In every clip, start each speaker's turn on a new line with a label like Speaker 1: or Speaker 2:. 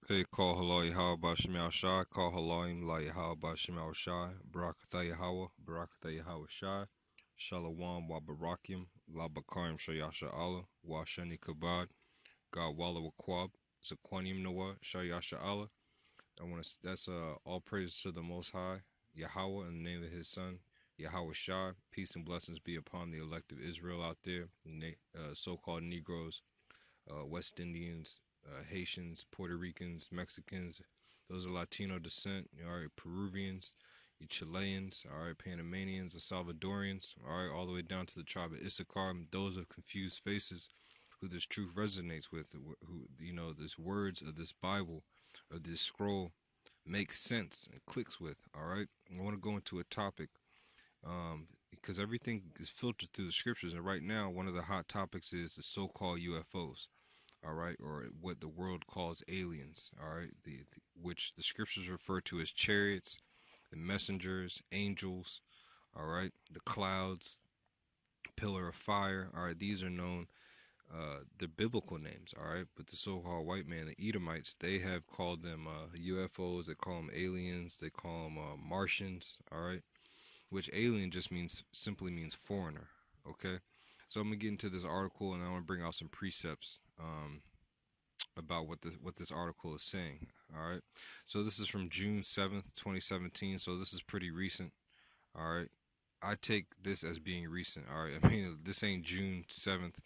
Speaker 1: Hey, call hello Yahawashi Shai, call haloim la Yahawashi Shai, Barakatha Yahweh, Barakatha Yahweh Shai, Shalom wa Barakim, la Bakarim Shayasha Allah, wa Shani Kabad, God Walla wa Kwab, Zaquanium Noah, Shayasha Allah. That's all praises to the Most High, Yahweh, in the name of His Son, Yahweh Shai. Peace and blessings be upon the elect of Israel out there, so-called Negroes, West Indians, Haitians, Puerto Ricans, Mexicans, those of Latino descent, all right, Peruvians, you Chileans, all right, Panamanians, the Salvadorians, all right, all the way down to the tribe of Issachar, those of confused faces who this truth resonates with, who, this words of this Bible, of this scroll makes sense and clicks with, all right. I want to go into a topic because everything is filtered through the scriptures, and right now one of the hot topics is the so-called UFOs, all right, or what the world calls aliens, all right, which the scriptures refer to as chariots, the messengers, angels, all right, the clouds, pillar of fire, all right. These are known, they're biblical names, all right. But the so-called white man, the Edomites, they have called them UFOs. They call them aliens. They call them Martians, all right. Which alien just means simply means foreigner, okay. So I'm gonna get into this article, and I want to bring out some precepts. About what this article is saying. All right. So this is from June 7th, 2017. So this is pretty recent. All right. I take this as being recent. All right. I mean, this ain't June 7th,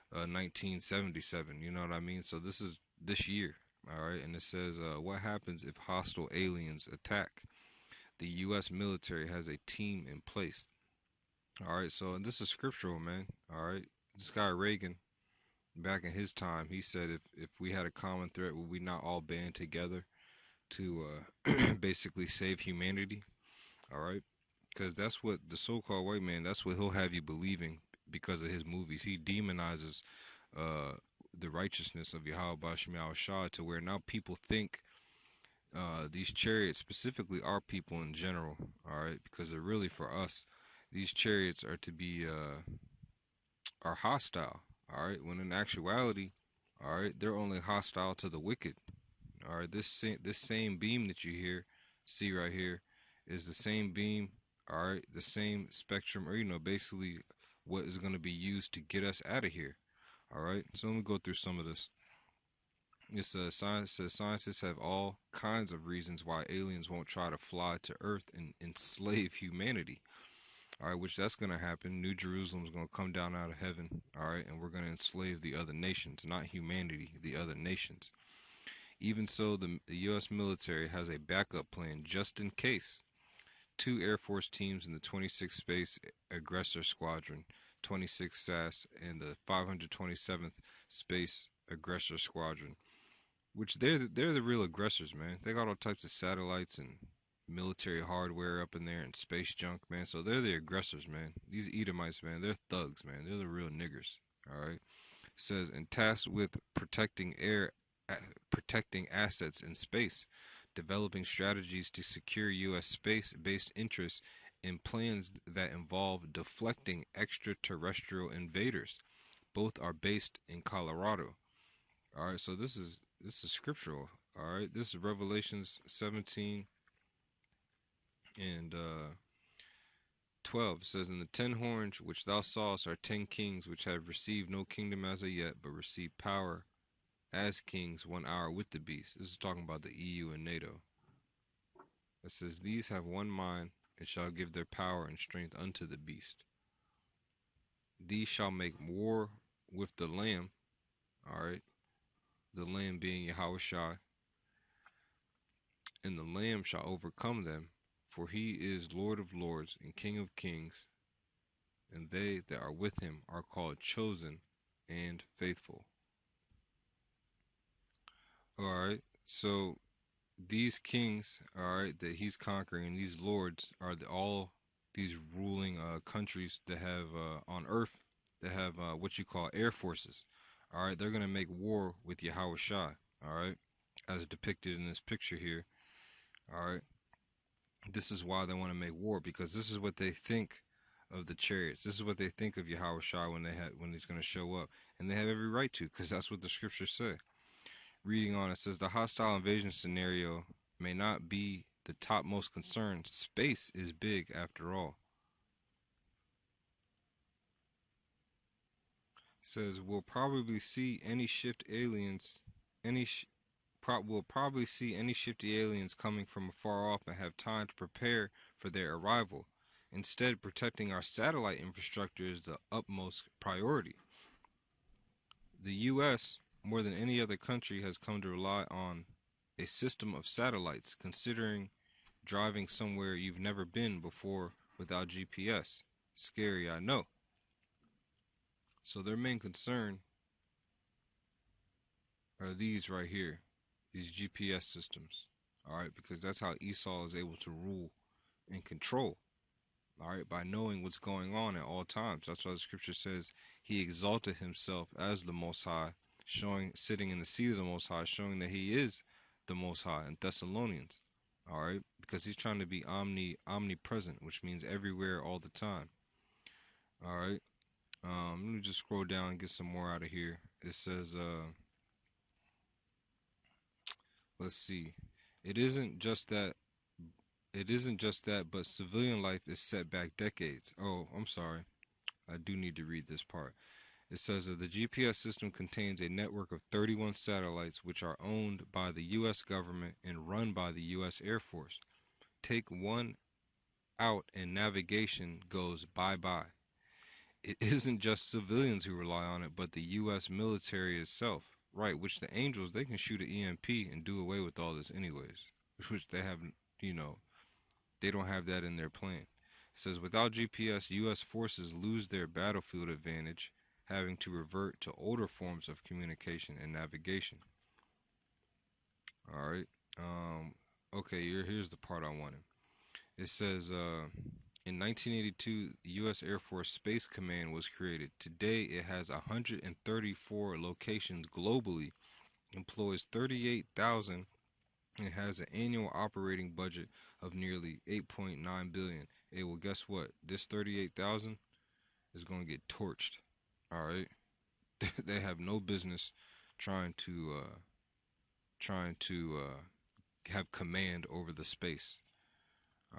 Speaker 1: 1977. You know what I mean? So this is this year. All right. And it says, what happens if hostile aliens attack? The U.S. military has a team in place. All right. So this is scriptural, man. All right. This guy Reagan, back in his time, he said if we had a common threat, would we not all band together to basically save humanity? All right, because that's what the so-called white man. That's what he'll have you believing because of his movies. He demonizes uh, the righteousness of Yahweh Shema Shah to where now people think these chariots specifically are people in general. All right, because they're really for us. These chariots are to be are hostile. All right, when in actuality, all right, they're only hostile to the wicked. All right, this same beam that you see right here, is the same beam. All right, the same spectrum, or basically what is going to be used to get us out of here. All right, so let me go through some of this. It's science says scientists have all kinds of reasons why aliens won't try to fly to Earth and enslave humanity. All right, which that's going to happen. New Jerusalem's going to come down out of heaven. All right, and we're going to enslave the other nations, not humanity, the other nations. Even so, the U.S. military has a backup plan just in case. Two Air Force teams in the 26th Space Aggressor Squadron, 26 SAS, and the 527th Space Aggressor Squadron, which they're the real aggressors, man. They got all types of satellites and military hardware up in there and space junk, man. So they're the aggressors, man. These Edomites, man, they're thugs, man. They're the real niggers. All right. It says, and tasked with protecting assets in space, developing strategies to secure U.S. space-based interests, and plans that involve deflecting extraterrestrial invaders. Both are based in Colorado. All right, so this is scriptural. All right, this is Revelations 17 and 12. It says, "And the 10 horns which thou sawest are 10 kings, which have received no kingdom as of yet, but receive power as kings 1 hour with the beast." This is talking about the EU and NATO. It says, "These have one mind, and shall give their power and strength unto the beast. These shall make war with the Lamb." All right, the Lamb being Yahawashi, "and the Lamb shall overcome them, for he is Lord of lords and King of kings, and they that are with him are called chosen and faithful." All right, so these kings, all right, that he's conquering, these lords are all these ruling countries that have on Earth that have what you call air forces. All right, they're gonna make war with Yahweh Shai. All right, as depicted in this picture here. All right, this is why they want to make war, because this is what they think of the chariots. This is what they think of Yahweh Shai when he's gonna show up, and they have every right to, because that's what the scriptures say. reading on, it says the hostile invasion scenario may not be the topmost concern. Space is big after all. It says we'll probably see any shift aliens, any we'll probably see any shifty aliens coming from afar off and have time to prepare for their arrival. Instead, protecting our satellite infrastructure is the utmost priority. The U.S., more than any other country, has come to rely on a system of satellites, considering driving somewhere you've never been before without GPS. Scary, I know. So their main concern are these right here, these GPS systems. All right, because that's how Esau is able to rule and control. All right, by knowing what's going on at all times. That's why the scripture says he exalted himself as the Most High, showing sitting in the seat of the Most High, showing that he is the Most High in Thessalonians. All right, because he's trying to be omnipresent, which means everywhere all the time. All right, let me just scroll down and get some more out of here. It says, let's see, it isn't just that. It isn't just that, but civilian life is set back decades. Oh, I'm sorry. I do need to read this part. It says that the GPS system contains a network of 31 satellites which are owned by the U.S. government and run by the U.S. Air Force. Take one out and navigation goes bye-bye. It isn't just civilians who rely on it, but the U.S. military itself. Right, which the Angels, they can shoot an EMP and do away with all this anyways. Which they have, you know, they don't have that in their plan. It says without GPS, U.S. forces lose their battlefield advantage, having to revert to older forms of communication and navigation. All right. Okay. Here's the part I wanted. It says in 1982, the U.S. Air Force Space Command was created. Today, it has 134 locations globally, employs 38,000. It has an annual operating budget of nearly 8.9 billion. Hey, well, guess what? This 38,000 is going to get torched. All right, they have no business trying to have command over the space.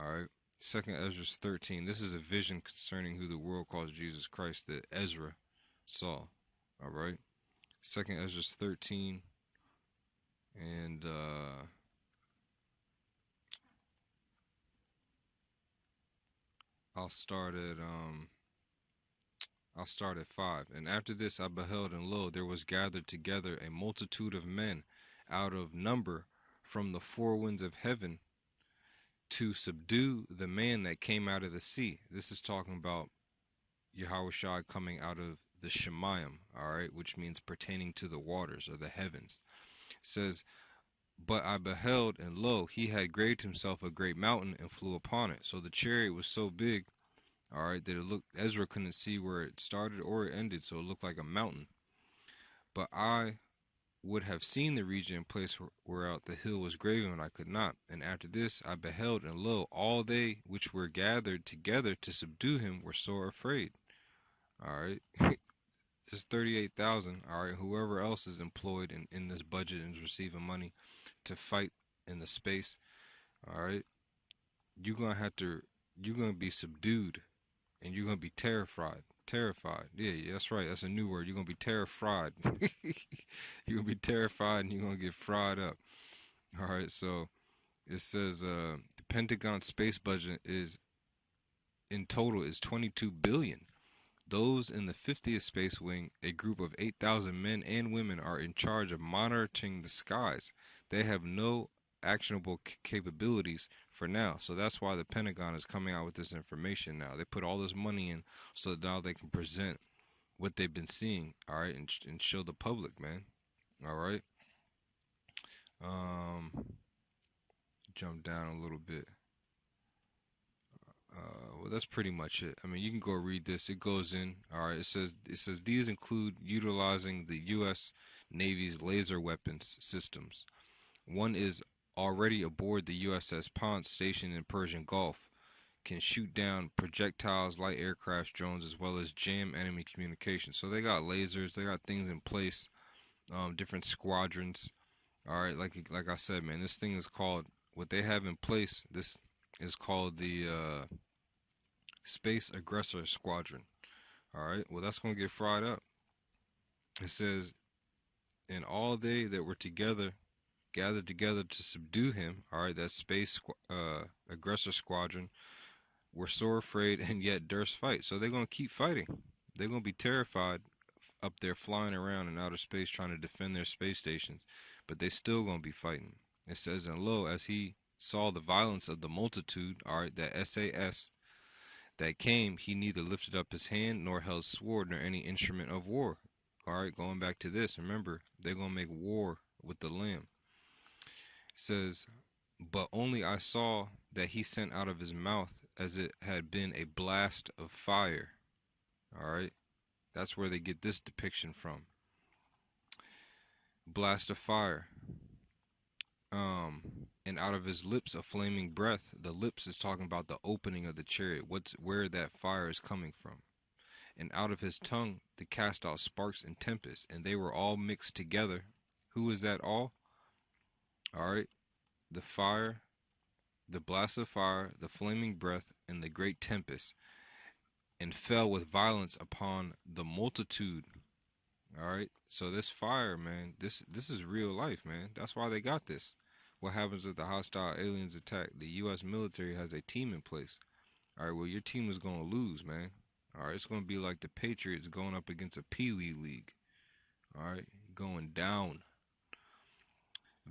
Speaker 1: All right. Second Ezra 13. This is a vision concerning who the world calls Jesus Christ that Ezra saw. All right. Second Ezra 13 and I'll start at 5. And after this I beheld, and lo, there was gathered together a multitude of men out of number from the four winds of heaven to subdue the man that came out of the sea. This is talking about Yahawashi coming out of the Shemayim, all right, which means pertaining to the waters or the heavens. It says, but I beheld, and lo, he had graved himself a great mountain and flew upon it. So the chariot was so big, all right, that it looked, Ezra couldn't see where it started or it ended, so it looked like a mountain. But I would have seen the region and place whereout the hill was graven, and I could not. And after this I beheld, and lo, all they which were gathered together to subdue him were sore afraid. All right. This 38,000, all right, whoever else is employed in this budget and is receiving money to fight in the space, all right, you're going to be subdued and you're going to be terrified. Terrified. Yeah, that's right. That's a new word. You're going to be terrified. You're going to be terrified and you're going to get fried up. All right, so it says the Pentagon space budget is in total is 22 billion. Those in the 50th Space Wing, a group of 8,000 men and women, are in charge of monitoring the skies. They have no actionable capabilities for now. So that's why the Pentagon is coming out with this information now. They put all this money in so that now they can present what they've been seeing, all right, and show the public, man. All right. Jump down a little bit. Well, that's pretty much it. I mean, you can go read this. It goes in. All right. It says these include utilizing the U.S. Navy's laser weapons systems. One is already aboard the USS Ponce, stationed in Persian Gulf, can shoot down projectiles, light aircraft, drones, as well as jam enemy communication. So they got lasers. They got things in place. Different squadrons. All right, like I said, man, this thing is called what they have in place. This is called the Space Aggressor Squadron. All right, well that's gonna get fried up. It says, and all they that were together gathered together to subdue him. All right, that Aggressor Squadron were sore afraid and yet durst fight. So they're gonna keep fighting. They're gonna be terrified up there flying around in outer space trying to defend their space stations, but they still gonna be fighting. It says, and lo, as he saw the violence of the multitude, all right, that SAS that came, he neither lifted up his hand nor held sword nor any instrument of war. All right, going back to this, remember they're gonna make war with the Lamb. It says, but only I saw that he sent out of his mouth as it had been a blast of fire. All right, that's where they get this depiction from. Blast of fire. And out of his lips a flaming breath. The lips is talking about the opening of the chariot. What's where that fire is coming from. And out of his tongue to cast out sparks and tempests, and they were all mixed together. Who is that all? All right, the fire, the blast of fire, the flaming breath, and the great tempest, and fell with violence upon the multitude. All right, so this fire, man, this is real life, man. That's why they got this. What happens if the hostile aliens attack? The U.S. military has a team in place. All right, well, your team is going to lose, man. All right, it's going to be like the Patriots going up against a Pee Wee League. All right, going down.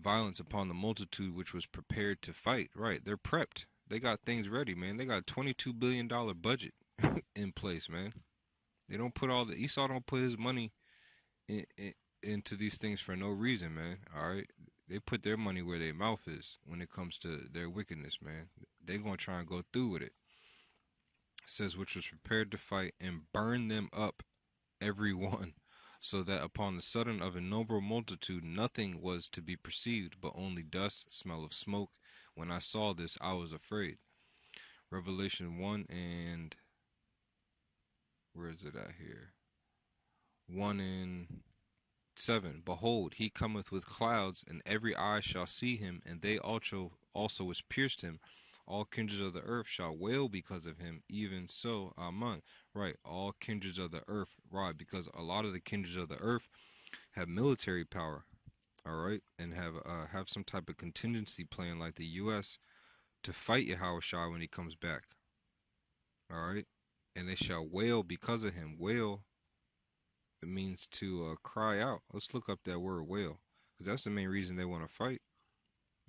Speaker 1: Violence upon the multitude which was prepared to fight. Right, they're prepped. They got things ready, man. They got $22 billion budget in place, man. They don't put all the Esau don't put his money into these things for no reason, man. All right, they put their money where their mouth is when it comes to their wickedness, man. They're gonna try and go through with it. It says, which was prepared to fight and burn them up, every one, so that upon the sudden of innumerable multitude nothing was to be perceived, but only dust, smell of smoke. When I saw this, I was afraid. Revelation 1 and where is it at here? 1 and 7. Behold, he cometh with clouds, and every eye shall see him, and they also which pierced him. All kindreds of the earth shall wail because of him. Even so, Amen. Right, all kindreds of the earth. Right, because a lot of the kindreds of the earth have military power. All right, and have some type of contingency plan like the U.S. to fight Yahawashi when he comes back. All right, and they shall wail because of him. Wail, it means to cry out. Let's look up that word wail, because that's the main reason they want to fight.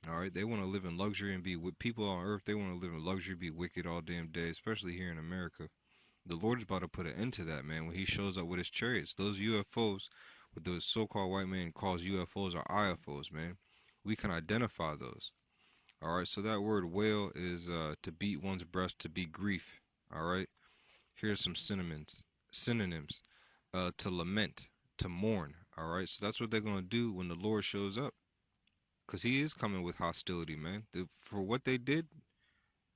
Speaker 1: All right, they want to live in luxury and be with people on earth. They want to live in luxury, be wicked all damn day, especially here in America. The Lord is about to put an end to that, man, when he shows up with his chariots. Those UFOs, what the so-called white man calls UFOs, are IFOs, man. We can identify those. All right, so that word wail is to beat one's breast, to be grief. All right, here's some synonyms. Synonyms. To lament, to mourn. All right, so that's what they're gonna do when the Lord shows up, cause He is coming with hostility, man. For what they did,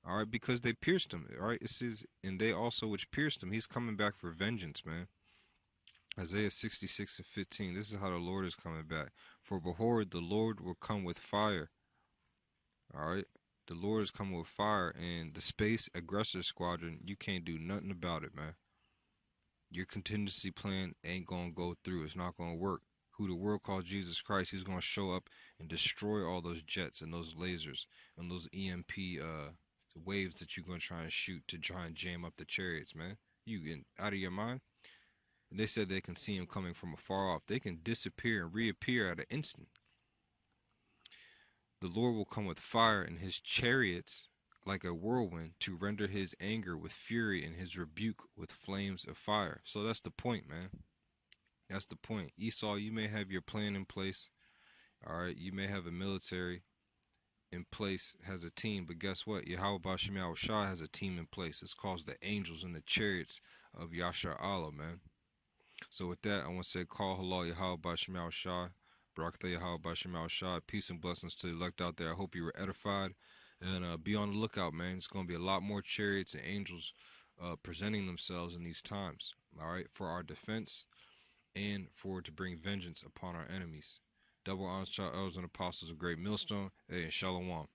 Speaker 1: all right, because they pierced Him. All right, it says, and they also which pierced Him. He's coming back for vengeance, man. Isaiah 66 and 15. This is how the Lord is coming back. For behold, the Lord will come with fire. All right, the Lord is coming with fire, and the Space Aggressor Squadron, you can't do nothing about it, man. Your contingency plan ain't gonna go through. It's not gonna work. Who the world calls Jesus Christ, he's gonna show up and destroy all those jets and those lasers and those EMP waves that you're gonna try and shoot to try and jam up the chariots, man. You get out of your mind? And they said they can see him coming from afar off. They can disappear and reappear at an instant. The Lord will come with fire in his chariots like a whirlwind to render his anger with fury and his rebuke with flames of fire. So that's the point, man. That's the point. Esau, you may have your plan in place. All right, you may have a military in place, has a team, but guess what? Yahawashi has a team in place. It's called the angels and the chariots of Yasha Allah, man. So with that, I want to say, call halal Yahawashi, Barakatah Yahawashi, peace and blessings to the elect out there. I hope you were edified, and be on the lookout, man. It's going to be a lot more chariots and angels presenting themselves in these times, all right, for our defense and for to bring vengeance upon our enemies. Double honors to our elders and apostles of Great Millstone. Hey, and Shalom.